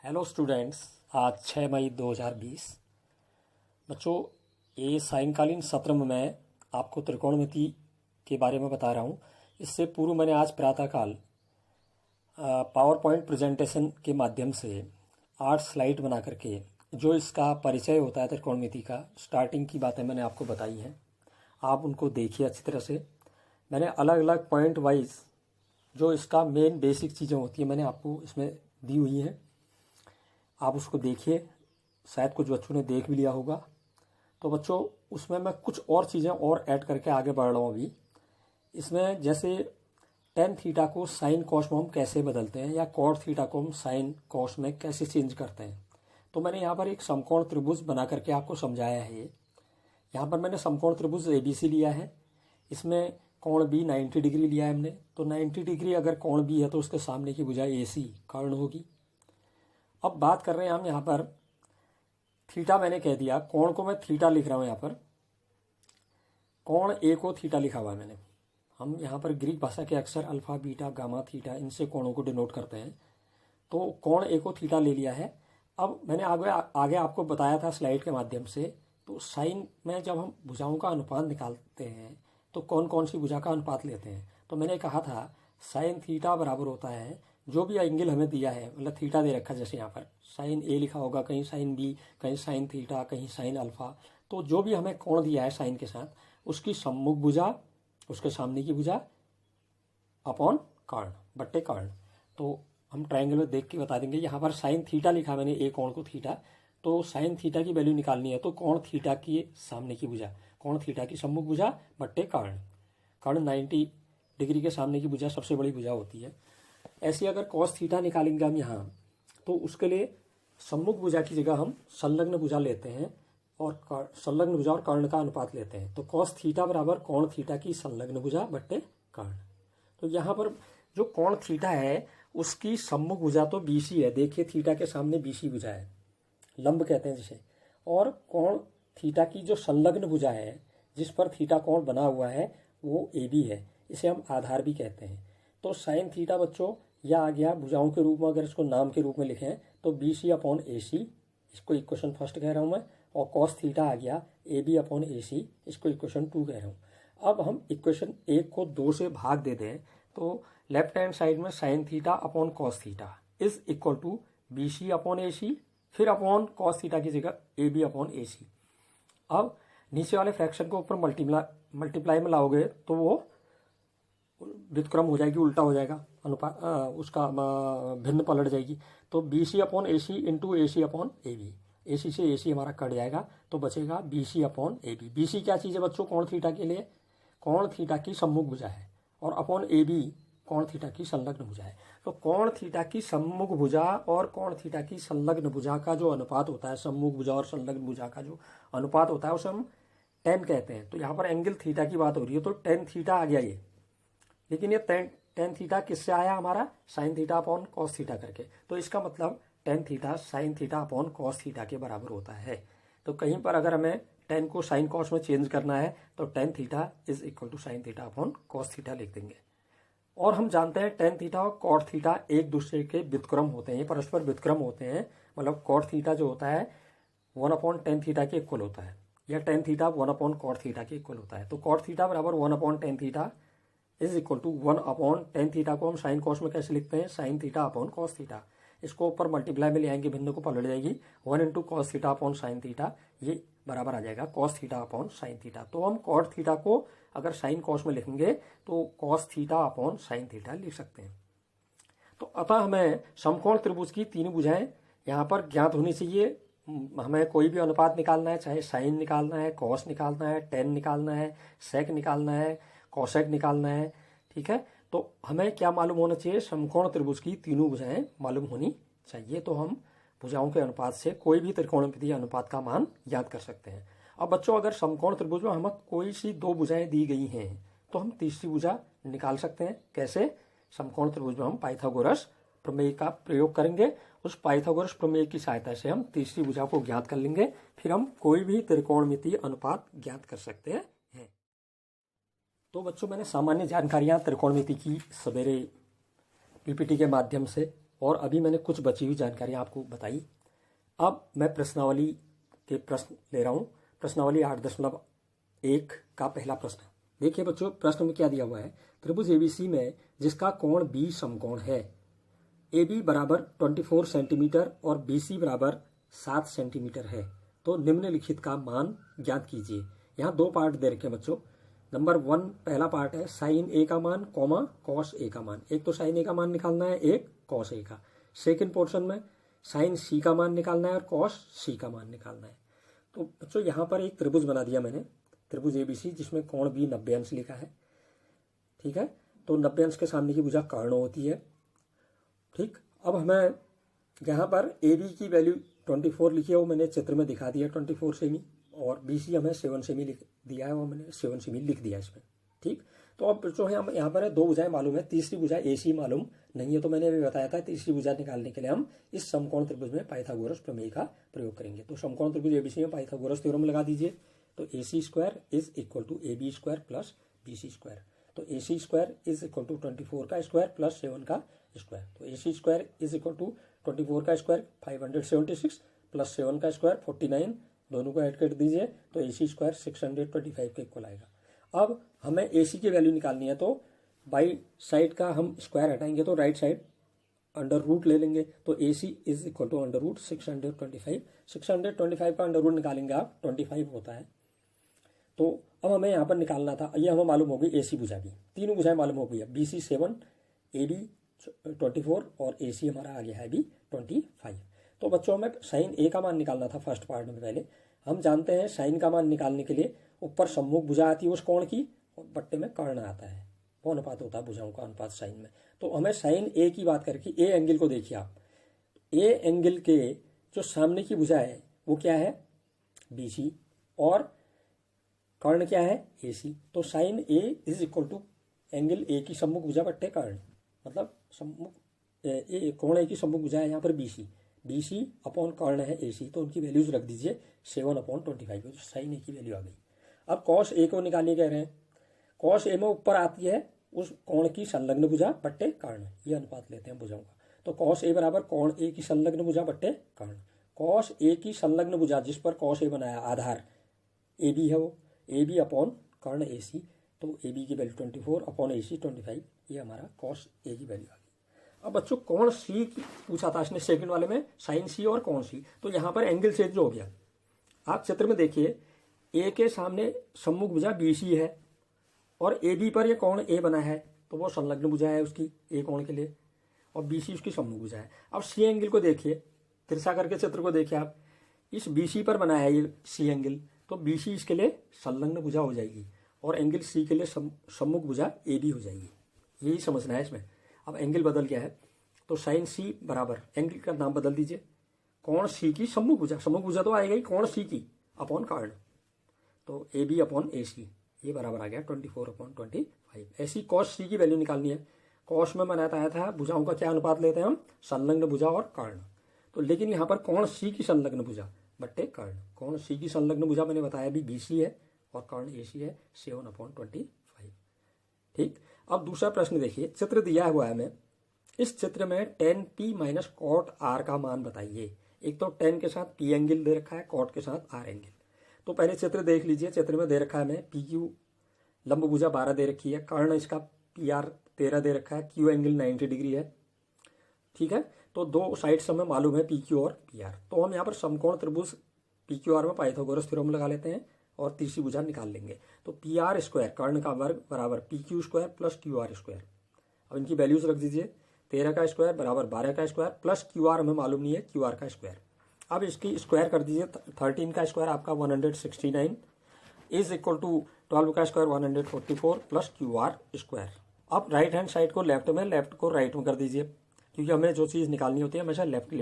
Hello students, आज 6 मई 2020। बच्चों, ये सायंकालीन सत्र में मैं आपको त्रिकोणमिति के बारे में बता रहा हूँ। इससे पूर्व मैंने आज प्रातःकाल पावर पॉइंट प्रेजेंटेशन के माध्यम से 8 स्लाइड बना करके जो इसका परिचय होता है त्रिकोणमिति का, स्टार्टिंग की बातें मैंने आपको बताई हैं। आप उनको देखिए अच्छी तरह से। मैंने अलग अलग पॉइंट वाइज जो इसका मेन बेसिक चीज़ें होती हैं मैंने आपको इसमें दी हुई हैं। आप उसको देखिए, शायद कुछ बच्चों ने देख भी लिया होगा। तो बच्चों, उसमें मैं कुछ और चीज़ें और ऐड करके आगे बढ़ रहा हूँ अभी। इसमें जैसे टेन थीटा को साइन कॉस में हम कैसे बदलते हैं, या कॉट थीटा को हम साइन कॉस में कैसे चेंज करते हैं। तो मैंने यहाँ पर एक समकोण त्रिभुज बना करके आपको समझाया है। यहाँ पर मैंने समकोण त्रिभुज ABC लिया है। इसमें कोण B 90 डिग्री लिया है हमने। तो 90 डिग्री अगर कोण B है तो उसके सामने की भुजा AC कर्ण होगी। अब बात कर रहे हैं हम यहाँ पर थीटा। मैंने कह दिया, कोण को मैं थीटा लिख रहा हूँ। यहाँ पर कोण A को थीटा लिखा हुआ है मैंने। हम यहाँ पर ग्रीक भाषा के अक्षर अल्फा, बीटा, गामा, थीटा, इनसे कोणों को डिनोट करते हैं। तो कोण A को थीटा ले लिया है। अब मैंने आगे आपको बताया था स्लाइड के माध्यम से। तो साइन में जब हम भुजाओं का अनुपात निकालते हैं तो कौन कौन सी भुजा का अनुपात लेते हैं। तो मैंने कहा था साइन थीटा बराबर होता है जो भी एंगल हमें दिया है, मतलब थीटा दे रखा है, जैसे यहाँ पर साइन A लिखा होगा, कहीं साइन B, कहीं साइन थीटा, कहीं साइन अल्फा। तो जो भी हमें कोण दिया है साइन के साथ, उसकी सम्मुख भुजा, उसके सामने की भुजा अपॉन कर्ण बट्टे कर्ण। तो हम ट्रायंगल में देख के बता देंगे। यहाँ पर साइन थीटा लिखा मैंने, A कोण को थीटा। तो साइन थीटा की वैल्यू निकालनी है तो कोण थीटा की सामने की भुजा, कोण थीटा की सम्मुख भुजा बट्टे कर्ण। कर्ण 90 डिग्री के सामने की भुजा सबसे बड़ी भुजा होती है। ऐसे अगर कॉस थीटा निकालेंगे हम यहाँ, तो उसके लिए सम्मुख भुजा की जगह हम संलग्न भुजा लेते हैं और संलग्न भुजा और कर्ण का अनुपात लेते हैं। तो कॉस थीटा बराबर कोण थीटा की संलग्न भुजा बट्टे कर्ण। तो यहाँ पर जो कोण थीटा है उसकी सम्मुख भुजा तो BC है। देखिए, थीटा के सामने BC भुजा है, लंब कहते हैं जिसे। और कोण थीटा की जो संलग्न भुजा है जिस पर थीटा कोण बना हुआ है वो AB है। इसे हम आधार भी कहते हैं। तो साइन थीटा बच्चों यह आ गया भुजाओं के रूप में। अगर इसको नाम के रूप में लिखें तो BC अपॉन AC, इसको इक्वेशन फर्स्ट कह रहा हूं मैं। और कॉस थीटा आ गया AB अपॉन AC, इसको इक्वेशन 2 कह रहा हूं। अब हम इक्वेशन 1 को 2 से भाग दे दें तो लेफ्ट हैंड साइड में sine theta upon cos theta is equal to BC upon AC, फिर अपॉन कॉस थीटा की जगह AB अपॉन AC। अब नीचे वाले फ्रैक्शन को ऊपर मल्टीप्लाई में लाओगे तो वो व्युत्क्रम हो जाएगी, उल्टा हो जाएगा, अनुपात उसका भिन्न पलट जाएगी। तो BC upon AC into AC upon AB, AC से AC हमारा कट जाएगा तो बचेगा BC अपॉन AB। BC क्या चीज़ है बच्चों? कोण थीटा के लिए कोण थीटा की सम्मुख भुजा है, और अपॉन AB कोण थीटा की संलग्न भुजा है। तो कोण थीटा की सम्मुख भुजा और कोण थीटा की संलग्न भुजा का जो अनुपात होता है, सम्मुख भुजा और संलग्न भुजा का जो अनुपात होता है उसे हम टेन कहते हैं। तो यहाँ पर एंगल थीटा की बात हो रही है तो टेन थीटा आ गया ये। लेकिन ये टेन थीटा किससे आया हमारा? Sign theta upon cos theta करके। तो इसका मतलब tan theta sine theta upon cos theta के बराबर होता है। तो कहीं पर अगर हमें टेन को साइन कॉस में चेंज करना है तो tan theta is equal to sine theta upon cos theta लिख देंगे। और हम जानते हैं टेन थीटा और कॉट थीटा एक दूसरे के व्युत्क्रम होते हैं, परस्पर व्युत्क्रम होते हैं। मतलब कॉट थीटा जो होता है 1 अपॉन टेन थीटा के इक्वल होता है, या tan theta 1 upon cot theta के इक्वल होता है। तो कॉट थीटा बराबर 1 upon tan theta is equal to 1 upon tan theta को हम साइन कॉस में कैसे लिखते हैं? Sine theta upon cos theta. इसको ऊपर मल्टीप्लाई में ले आएंगे, भिन्न को पलट जाएगी। 1 into cos theta upon sine theta, ये बराबर आ जाएगा cos theta upon sine theta. तो हम कॉट थीटा को अगर साइन कॉस में लिखेंगे तो cos theta upon sine theta लिख सकते हैं। तो अतः हमें समकोण त्रिभुज की तीन भुजाएं यहाँ पर ज्ञात होनी चाहिए। हमें कोई भी अनुपात निकालना है, चाहे साइन निकालना है, कॉस निकालना है, टेन निकालना है, सेक निकालना है, कॉसेक निकालना है, ठीक है। तो हमें क्या मालूम होना चाहिए? समकोण त्रिभुज की तीनों भुजाएं मालूम होनी चाहिए। तो हम भुजाओं के अनुपात से कोई भी त्रिकोणमितीय अनुपात का मान ज्ञात कर सकते हैं। अब बच्चों, अगर समकोण त्रिभुज में हमें कोई सी दो भुजाएं दी गई हैं तो हम तीसरी भुजा निकाल सकते हैं। कैसे? समकोण त्रिभुज में हम पाइथागोरस प्रमेय का प्रयोग करेंगे। उस पाइथागोरस प्रमेय की सहायता से हम तीसरी भुजा को ज्ञात कर लेंगे, फिर हम कोई भी त्रिकोणमितीय अनुपात ज्ञात कर सकते हैं। तो बच्चों, मैंने सामान्य जानकारियां त्रिकोणमिति की सवेरे PPT के माध्यम से और अभी मैंने कुछ बची हुई जानकारी आपको बताई। अब मैं प्रश्नावली के प्रश्न ले रहा हूँ। प्रश्नावली 8.1 का पहला प्रश्न। देखिए बच्चों, प्रश्न में क्या दिया हुआ है, त्रिभुज एबीसी में जिसका कोण बी समकोण है, ए बी बराबर 24 सेंटीमीटर और बी सी बराबर 7 सेंटीमीटर है, तो निम्नलिखित का मान ज्ञात कीजिए। यहाँ दो पार्ट दे रखे हैं बच्चों। नंबर 1 पहला पार्ट है साइन ए का मान कॉमा कॉस ए का मान। एक तो साइन ए का मान निकालना है, एक कॉस ए का। सेकंड पोर्शन में साइन सी का मान निकालना है और कॉस सी का मान निकालना है। तो बच्चों यहाँ पर एक त्रिभुज बना दिया मैंने, त्रिभुज एबीसी, जिसमें कोण बी 90 अंश लिखा है। ठीक है, तो 90 अंश के सामने की भुजा कर्ण होती है। ठीक, अब हमें यहाँ पर ए बी की वैल्यू 24 लिखी है, वो मैंने चित्र में दिखा दिया 24 सेमी, और बी सी हमें 7 सेमी लिख दिया है, वो मैंने 7 सेमी लिख दिया इसमें। ठीक, तो अब जो है हम यहाँ पर है दो भुजाएं मालूम है, तीसरी भुजा ए सी मालूम नहीं है, तो मैंने अभी बताया था तीसरी भुजा निकालने के लिए हम इस समकोण त्रिभुज में पाइथागोरस प्रमेय का प्रयोग करेंगे। तो समकोण त्रिभुज एबीसी में पाइथागोरस थ्योरम लगा दीजिए। तो A C square is equal to A B square plus B C square. तो A C square is equal to 24 का स्क्वायर प्लस 7 का स्क्वायर। तो A C square is equal to 24 का square 576 plus 7 का square 49, दोनों को add कर दीजिए, तो ए सी स्क्वायर 625 के इक्वल आएगा। अब हमें ए सी की वैल्यू निकालनी है, तो बाई साइड का हम स्क्वायर हटाएंगे तो राइट साइड अंडर रूट ले लेंगे। तो A C is equal to under root 625 का अंडर रूट निकालेंगे आप 25 होता है। तो अब हमें यहाँ पर निकालना था, ये हमें मालूम होगी ए सी भुजा भी, तीनों भुजाएं मालूम हो गई है, बी सी 7, ए बी 24 और ए सी हमारा आ गया है अभी 25। तो बच्चों हमें साइन ए का मान निकालना था फर्स्ट पार्ट में। पहले हम जानते हैं साइन का मान निकालने के लिए ऊपर सम्मुख भुजा आती है उस कोण की, और बट्टे में कर्ण आता है, वो अनुपात होता है भुजाओं का अनुपात साइन में। तो हमें साइन ए की बात करके ए एंगल को देखिए आप, ए एंगल के जो सामने की भुजा है वो क्या है, बी सी, और कर्ण क्या है, ए सी। तो sine A is equal to angle A की सम्मुख भुजा बट्टे कर्ण, मतलब सम्मुख कोण ए की सम्मुख भुजा है यहाँ पर बी सी अपॉन कर्ण है ए सी, तो उनकी वैल्यूज रख दीजिए 7/25, तो साइन ए की वैल्यू आ गई। अब कॉस ए को निकालने कह रहे हैं, कॉस ए में ऊपर आती है उस कोण की संलग्न भुजा बट्टे कर्ण, ये अनुपात लेते हैं भुजाओं का। तो कॉस ए बराबर कोण ए की संलग्न भुजा बट्टे कर्ण। कॉस ए की संलग्न भुजा जिस पर कॉस ए बनाया आधार ए बी है, वो A B upon Karna A C, तो ए बी की वैल्यू 24 अपॉन ए सी 25, ये हमारा कॉस ए की वैल्यू आ गई। अब बच्चों कोण सी पूछा था इसने सेकंड वाले में, साइन सी और कोण सी, तो यहाँ पर एंगल चेंज हो गया। आप चित्र में देखिए, ए के सामने सम्मुख भुजा बी सी है और ए बी पर ये कोण ए बना है, तो वो संलग्न भुजा है उसकी ए कोण के लिए, और बी सी उसकी सम्मुख भुजा है। अब सी एंगल को देखिए, तिरछा करके चित्र को देखिए आप, इस बी सी पर बना है ये सी एंगल, तो बी सी इसके लिए संलग्न भुजा हो जाएगी और एंगल सी के लिए सम्मुख भुजा ए बी हो जाएगी, यही समझना है इसमें। अब एंगल बदल गया है, तो साइन सी बराबर एंगल का नाम बदल दीजिए, कोण सी की सम्मुख भुजा तो आएगा ही कोण सी की अपॉन कर्ण, तो ए बी अपॉन ए सी, ये बराबर आ गया 24/25। ऐसी कॉस सी की वैल्यू निकालनी है। कॉस में बनाया था भुजाओं का क्या अनुपात लेते हैं हम, संलग्न भुजा और कर्ण। तो लेकिन यहाँ पर कोण सी की संलग्न भुजा बट्टे कर्ण, कोण सी की संलग्न भुजा मैंने बताया भी बी सी है और कर्ण ए सी है 7/25। ठीक, अब दूसरा प्रश्न देखिए, चित्र दिया हुआ है हमें, इस चित्र में tan p minus cot r का मान बताइए। एक तो tan के साथ p एंगल दे रखा है, कॉट के साथ r एंगल। तो पहले चित्र देख लीजिए, चित्र में दे रखा है हमें पी क्यू लंब भुजा 12 दे रखी है, कर्ण इसका पी आर 13 दे रखा है, क्यू एंगल 90 डिग्री है। ठीक है, तो दो साइड्स हमें मालूम है पी क्यू और पी आर, तो हम यहाँ पर समकोण त्रिभुज पी क्यू आर में पाइथागोरस थ्योरम लगा लेते हैं और तीसरी भुजा निकाल लेंगे। तो पी आर स्क्वायर कर्ण का वर्ग बराबर P Q square plus Q R square. अब इनकी वैल्यूज रख दीजिए, 13 का स्क्वायर बराबर 12 का स्क्वायर प्लस क्यू आर हमें मालूम नहीं है, क्यू आर का स्क्वायर। अब इसकी स्क्वायर कर दीजिए, 13 का स्क्वायर आपका 169 इज इक्वल टू 12 का square 144 plus Q R square. अब राइट हैंड साइड को लेफ्ट में, लेफ्ट को राइट में कर दीजिए, क्योंकि हमें जो चीज़ निकालनी होती है हमेशा लेफ्ट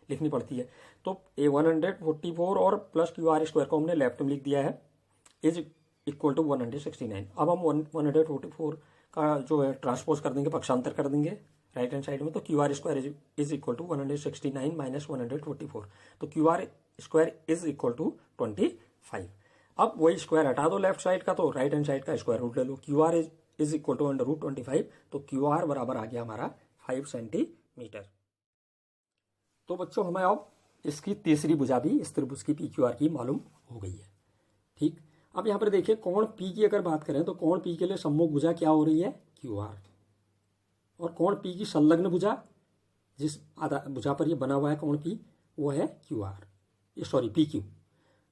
लिखनी पड़ती है। तो ए 144 और प्लस क्यू आर स्क्वायर को हमने लेफ्ट में लिख दिया है, इज इक्वल टू 169। अब हम 144 का जो है ट्रांसपोज कर देंगे, पक्षांतर कर देंगे राइट हैंड साइड में, तो Q R square is equal to 169 minus 144, तो Q R square is equal to 25। अब वही स्क्वायर हटा दो लेफ्ट साइड का, तो राइट हैंड साइड का स्क्वायर रूट ले लो, Q R is equal to under root 25, तो क्यू आर बराबर आ गया हमारा 5 सेंटीमीटर। तो बच्चों हमें अब इसकी तीसरी भुजा भी इस त्रिभुज की पी क्यू आर की मालूम हो गई है। ठीक, अब यहाँ पर देखिए कोण पी की अगर बात करें तो कोण पी के लिए सम्मुख भुजा क्या हो रही है, क्यू आर, और कोण पी की संलग्न भुजा जिस आधा भुजा पर ये बना हुआ है कोण पी वो है Q R, sorry P Q.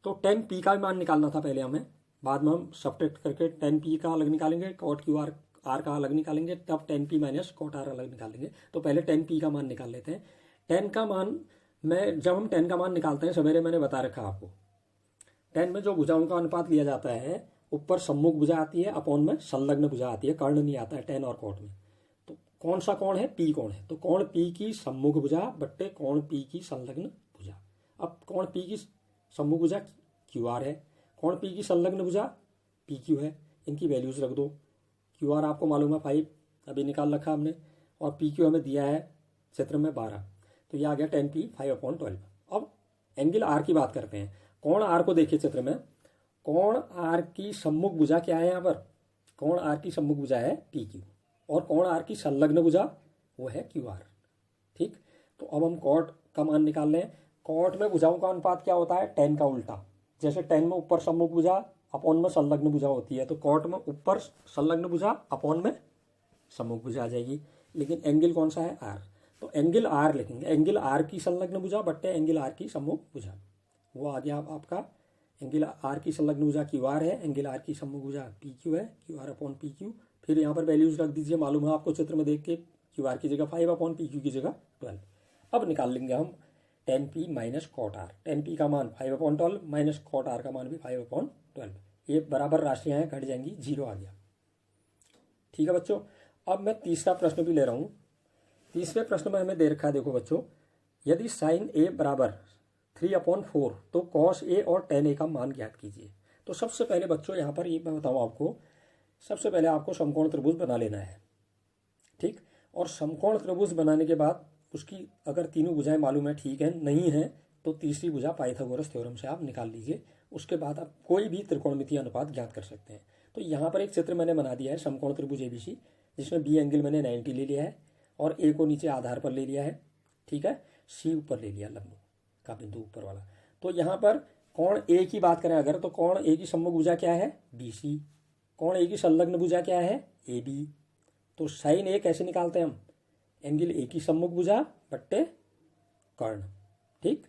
तो टेन पी का भी मान निकालना था पहले हमें, बाद में हम सब्ट्रैक्ट करके टेन पी का अलग निकालेंगे, कॉट क्यू आर आर का अलग निकालेंगे, तब tan P minus cot R अलग निकालेंगे। तो पहले टेन पी का मान निकाल लेते हैं। टेन का मान जब हम टेन का मान निकालते हैं सवेरे मैंने बता रखा आपको, टेन में जो भुजाओं का अनुपात लिया जाता है, ऊपर सम्मुख भुजा आती है, अपॉन में संलग्न भुजा आती है, कर्ण नहीं आता है टेन और कॉट में। तो कौन सा कोण है, पी कोण है, तो कोण पी की सम्मुख भुजा बट्टे कोण पी की संलग्न भुजा। अब कोण पी की सम्मुख भुजा क्यू आर है, कोण पी की संलग्न भुजा पी क्यू है, इनकी वैल्यूज रख दो। क्यू आर आपको मालूम है 5 अभी निकाल रखा हमने, और पी क्यू हमें दिया है चित्र में 12, तो ये आ गया 10 पी 5/12। अब एंगल आर की बात करते हैं। कोण आर को देखिए चित्र में, कोण आर की सम्मुख भुजा क्या है, यहाँ पर कोण आर की सम्मुख भुजा है पी क्यू, और कोण आर की संलग्न भुजा वो है क्यू आर। ठीक, तो अब हम कॉट का मान निकाल लें। कॉट में भुजाओं का अनुपात क्या होता है, टेन का उल्टा। जैसे टेन में ऊपर सम्मुख भुजा अपॉन में संलग्न भुजा होती है, तो कॉट में ऊपर संलग्न भुजा अपॉन में सम्मुख भुजा आ जाएगी। लेकिन एंगल कौन सा है, आर, तो एंगल आर लिखेंगे, एंगल आर की संलग्न भुजा बट्टे एंगल आर की सम्मुख भुजा, वो आ गया आपका एंगल आर की संलग्न भुजा क्यू आर है, एंगल आर की सम्मुख भुजा पी क्यू है, Q R upon P Q. फिर यहाँ पर वैल्यूज रख दीजिए, मालूम है आपको चित्र में देख के, क्यू आर की जगह 5/PQ की जगह 12। अब निकाल लेंगे हम 10p minus cot are, 10p का मान 5/12 माइनस कॉट आर का मान भी 5/12, ये बराबर राशियां हैं, घट जाएंगी, 0 आ गया। ठीक है बच्चों, अब मैं तीसरा प्रश्न भी ले रहा हूँ। तीसरे प्रश्न में हमें दे रखा है, देखो बच्चों, यदि साइन ए बराबर 3/4 तो कॉस ए और टेन ए का मान ज्ञात कीजिए। तो सबसे पहले बच्चों यहाँ पर ये मैं बताऊँ आपको, सबसे पहले आपको समकोण त्रिभुज बना लेना है। ठीक, और समकोण त्रिभुज बनाने के बाद उसकी अगर तीनों भुजाएं मालूम है, ठीक है, नहीं है तो तीसरी भुजा पाइथागोरस थ्योरम से आप निकाल लीजिए। उसके बाद आप कोई भी त्रिकोणमितीय अनुपात ज्ञात कर सकते हैं। तो यहाँ पर एक चित्र मैंने बना दिया है, समकोण त्रिभुज एबीसी, जिसमें बी एंगल मैंने 90 ले लिया है और ए को नीचे आधार पर ले लिया है, ठीक है, सी ऊपर ले लिया, लंब का बिंदु ऊपर वाला। तो यहाँ पर कोण ए की बात करें अगर, तो कोण ए की सम्मुख भुजा क्या है, बीसी, कोण ए की संलग्न भुजा क्या है, ए बी। तो साइन ए कैसे निकालते हैं हम, एंगल ए की सम्मुख भुजा बट्टे कर्ण। ठीक,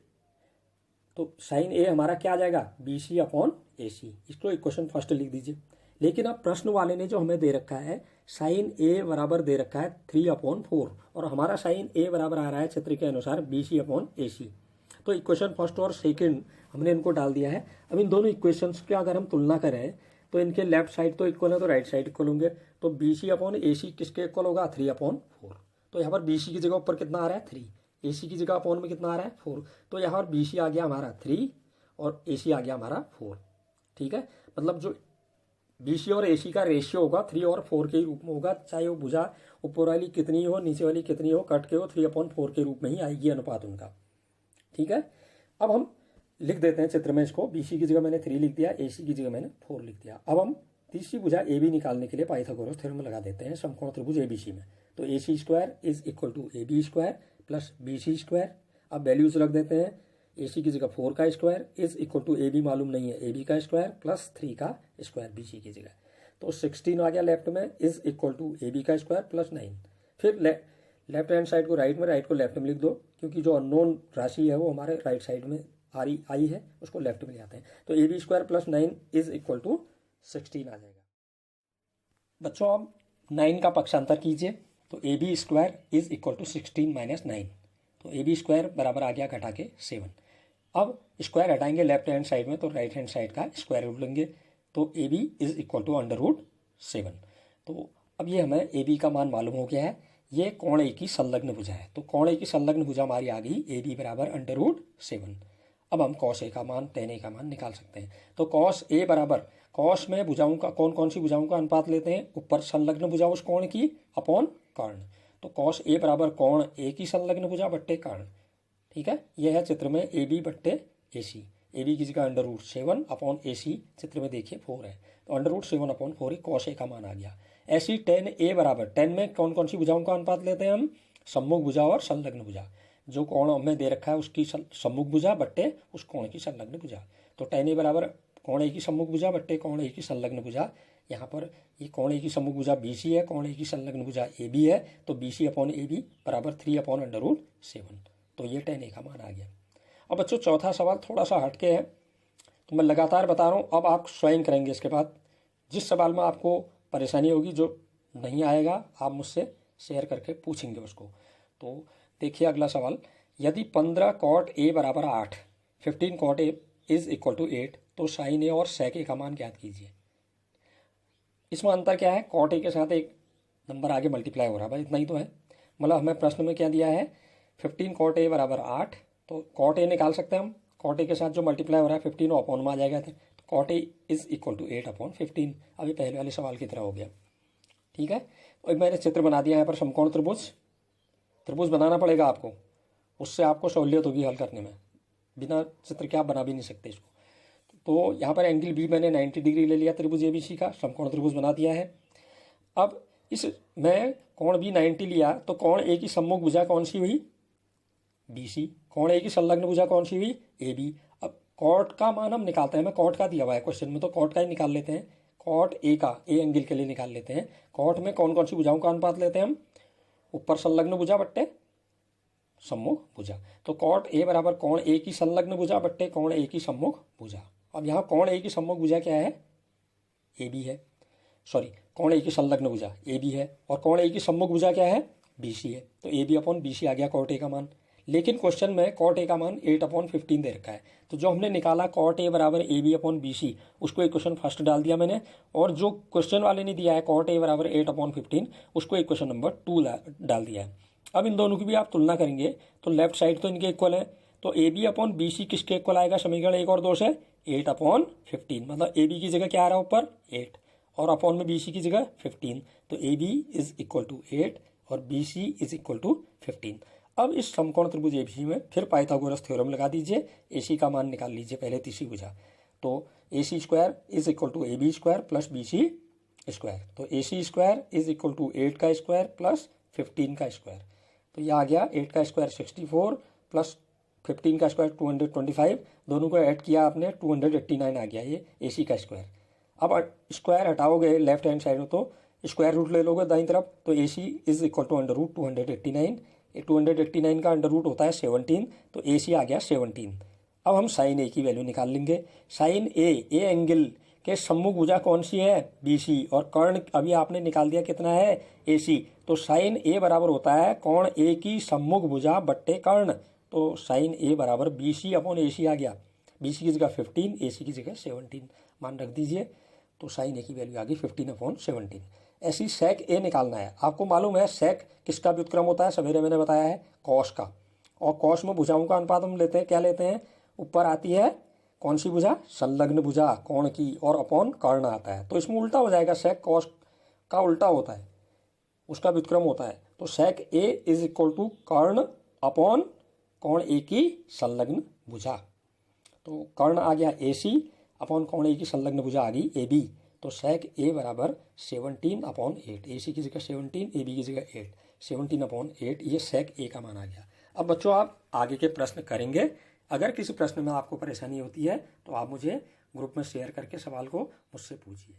तो साइन ए हमारा क्या आ जाएगा, BC अपॉन AC, इसको इक्वेशन फर्स्ट लिख दीजिए। लेकिन अब प्रश्न वाले ने जो हमें दे रखा है साइन ए बराबर दे रखा है 3/4, और हमारा साइन ए बराबर आ रहा है चित्र के अनुसार BC अपॉन AC। तो इक्वेशन फर्स्ट और सेकंड हमने इनको डाल दिया है। अब इन दोनों इक्वेशंस की अगर हम तुलना करें तो इनके लेफ्ट साइड तो इक्वल है तो राइट साइड इक्वल होंगे। तो BC अपॉन AC किसके इक्वल होगा, 3/4। तो यहाँ पर BC की जगह ऊपर कितना आ रहा है, 3, AC की जगह अपॉन में कितना आ रहा है, 4। तो यहाँ पर BC आ गया हमारा 3 और AC आ गया हमारा 4। ठीक है, मतलब जो BC और AC का रेशियो होगा 3 और 4 के रूप में होगा, चाहे वो भुजा ऊपर वाली कितनी हो नीचे वाली कितनी हो, कट के हो 3/4 के रूप में ही आएगी अनुपात उनका। ठीक है, अब हम लिख देते हैं चित्र में इसको, BC की जगह मैंने 3 लिख दिया, AC की जगह मैंने 4 लिख दिया। अब हम तीसरी भुजा AB निकालने के लिए पाइथागोरस थ्योरम लगा देते हैं समकोण त्रिभुज ABC में। तो AC² is equal to AB² plus BC²। अब वैल्यूज रख देते हैं, AC की जगह 4 का square is equal to AB मालूम नहीं है, AB का स्क्वायर प्लस 3 का स्क्वायर BC की जगह। तो 16 आ गया लेफ्ट में, इज इक्वल टू AB का स्क्वायर प्लस 9। फिर लेफ्ट हैंड साइड को राइट में, राइट को लेफ्ट में लिख दो, क्योंकि जो अननोन राशि है वो हमारे राइट साइड में आई है, उसको लेफ्ट में ले आते हैं। तो AB² plus 9 is equal to 16 आ जाएगा। बच्चों अब 9 का पक्षांतर कीजिए, तो AB² is equal to 16 minus 9। तो AB² बराबर आ गया घटा के 7। अब स्क्वायर हटाएंगे लेफ्ट हैंड साइड में, तो राइट हैंड साइड का स्क्वायर रूट लेंगे, तो AB इज इक्वल टू √7। तो अब ये हमें AB का मान मालूम हो गया है, ये कोण A की संलग्न भुजा है। तो कोण A की संलग्न भुजा हमारी आ गई AB बराबर √7। अब हम कॉस A का मान, tan A का मान निकाल सकते हैं। तो कॉस A बराबर, कॉस में भुजाओं का कौन सी भुजाओं का अनुपात लेते हैं, ऊपर संलग्न भुजा उस कोण की अपॉन कर्ण। तो कॉस A बराबर कोण A की संलग्न भुजा बट्टे कर्ण। ठीक है, यह है चित्र में AB बट्टे AC। AB की जगह √7 अपॉन AC चित्र में देखिए 4 है, तो √7 अपॉन 4 कॉस A का मान आ गया। ऐसी tan A बराबर, tan में कौन सी भुजाओं का अनुपात लेते हैं हम, सम्मुख भुजा और संलग्न भुजा। जो कोण हमें दे रखा है उसकी सम्मुख भुजा बट्टे उस कोण की संलग्न भुजा। तो tan A बराबर कोण A की सम्मुख भुजा बट्टे कोण A की संलग्न भुजा। यहाँ पर ये कोण A की सम्मुख भुजा BC है, कोण A की संलग्न भुजा AB है, तो BC अपॉन AB बराबर 3/√7। तो ये tan A का मान आ गया। अब बच्चों चौथा सवाल थोड़ा सा हटके है, तो मैं लगातार बता रहा हूँ, अब आप स्वयं करेंगे। इसके बाद जिस सवाल में आपको परेशानी होगी, जो नहीं आएगा, आप मुझसे शेयर करके पूछेंगे उसको। तो देखिए अगला सवाल, यदि 15 cot A बराबर 8, 15 cot A is equal to 8, तो साइन A और sec A का मान ज्ञात कीजिए। इसमें अंतर क्या है, cot A के साथ एक नंबर आगे मल्टीप्लाई हो रहा है, भाई इतना ही तो है। मतलब हमें प्रश्न में क्या दिया है, 15 cot A बराबर 8, तो cot A निकाल सकते हैं हम। cot A के साथ जो मल्टीप्लाई हो रहा है 15 वो अपॉन में आ जाएगा, तो cot A is equal to 8/15। अभी पहले वाले सवाल की तरह हो गया, ठीक है। और मैंने चित्र बना दिया यहाँ पर समकोण त्रिभुज बनाना पड़ेगा आपको, उससे आपको सहूलियत होगी हल करने में। बिना चित्र के आप बना भी नहीं सकते इसको। तो यहाँ पर एंगल बी मैंने 90 डिग्री ले लिया, त्रिभुज ABC का समकोण त्रिभुज बना दिया है। अब इस मैं कोण B 90 लिया, तो कोण A की सम्मुख भुजा कौन सी हुई, BC। कोण A की संलग्न भुजा कौन सी हुई, AB। अब कॉट का मान हम निकालते हैं, हमें कॉट का दिया हुआ है क्वेश्चन में, तो कॉट का ही निकाल लेते हैं। कॉट A का, A एंगल के लिए निकाल लेते हैं। कॉट में कौन कौन सी भुजाओं का अनुपात लेते हैं हम, ऊपर संलग्न भुजा बट्टे सम्मुख भुजा। तो कॉट A बराबर कोण A की संलग्न भुजा बट्टे कोण A की सम्मुख भुजा। अब यहाँ कोण A की सम्मुख भुजा क्या है, AB है, सॉरी कोण A की संलग्न भुजा AB है, और कोण A की सम्मुख भुजा क्या है, BC है। तो AB/BC आ गया कॉट A का मान। लेकिन क्वेश्चन में कॉट A का मान 8/15 दे रखा है, तो जो हमने निकाला कॉट A बराबर AB/BC, उसको इक्वेशन फर्स्ट डाल दिया मैंने, और जो क्वेश्चन वाले ने दिया है कॉट A बराबर 8/15, उसको इक्वेशन नंबर 2 डाल दिया है। अब इन दोनों की भी आप तुलना करेंगे तो लेफ्ट साइड तो इनके इक्वल है, तो AB/BC किसके इक्वल आएगा समीकरण 1 और 2 से, 8/15। मतलब AB की जगह क्या आ रहा है ऊपर 8, और अपॉन में BC की जगह 15। तो AB इज इक्वल टू 8 और BC इज इक्वल टू 15। अब इस समकोण त्रिभुज ABC में फिर पाइथागोरस थ्योरम लगा दीजिए, AC का मान निकाल लीजिए पहले तीसरी भुजा। तो AC² is equal to AB² plus BC square. तो AC² इज इक्वल टू 8 का स्क्वायर प्लस 15 का स्क्वायर। तो यह आ गया 8 का स्क्वायर 64 प्लस 15 का स्क्वायर 225। दोनों को ऐड किया आपने 289 आ गया ये AC का स्क्वायर। अब स्क्वायर हटाओगे लेफ्ट हैंड साइड में तो स्क्वायर रूट ले लोगे दाईं तरफ, तो AC is equal to under root 289। 289 का अंडर रूट होता है 17, तो AC आ गया 17। अब हम साइन A की वैल्यू निकाल लेंगे। साइन A एंगल के सम्मुख भुजा कौन सी है, BC, और कर्ण अभी आपने निकाल दिया कितना है, AC। तो साइन A बराबर होता है कोण A की सम्मुख भुजा बट्टे कर्ण। तो साइन A बराबर BC/AC आ गया। BC की जगह 15, AC की जगह 17 मान रख दीजिए। तो साइन A की वैल्यू आ गई 15/17। ऐसी sec A निकालना है। आपको मालूम है sec किसका व्युत्क्रम होता है, सवेरे मैंने बताया है cos का। और cos में भुजाओं का अनुपात हम लेते हैं, क्या लेते हैं, ऊपर आती है कौन सी भुजा, संलग्न भुजा कोण की, और अपॉन कर्ण आता है। तो इसमें उल्टा हो जाएगा, sec cos का उल्टा होता है, उसका व्युत्क्रम होता है। तो sec A is equal to कर्ण अपॉन कोण A की संलग्न भुजा। तो कर्ण आ गया AC अपॉन कोण A की संलग्न भुजा आ गई AB। तो sec A बराबर 17/8। AC की जगह 17, AB की जगह 8, 17/8, ये sec A का मान आ गया। अब बच्चों आप आगे के प्रश्न करेंगे। अगर किसी प्रश्न में आपको परेशानी होती है तो आप मुझे ग्रुप में शेयर करके सवाल को मुझसे पूछिए।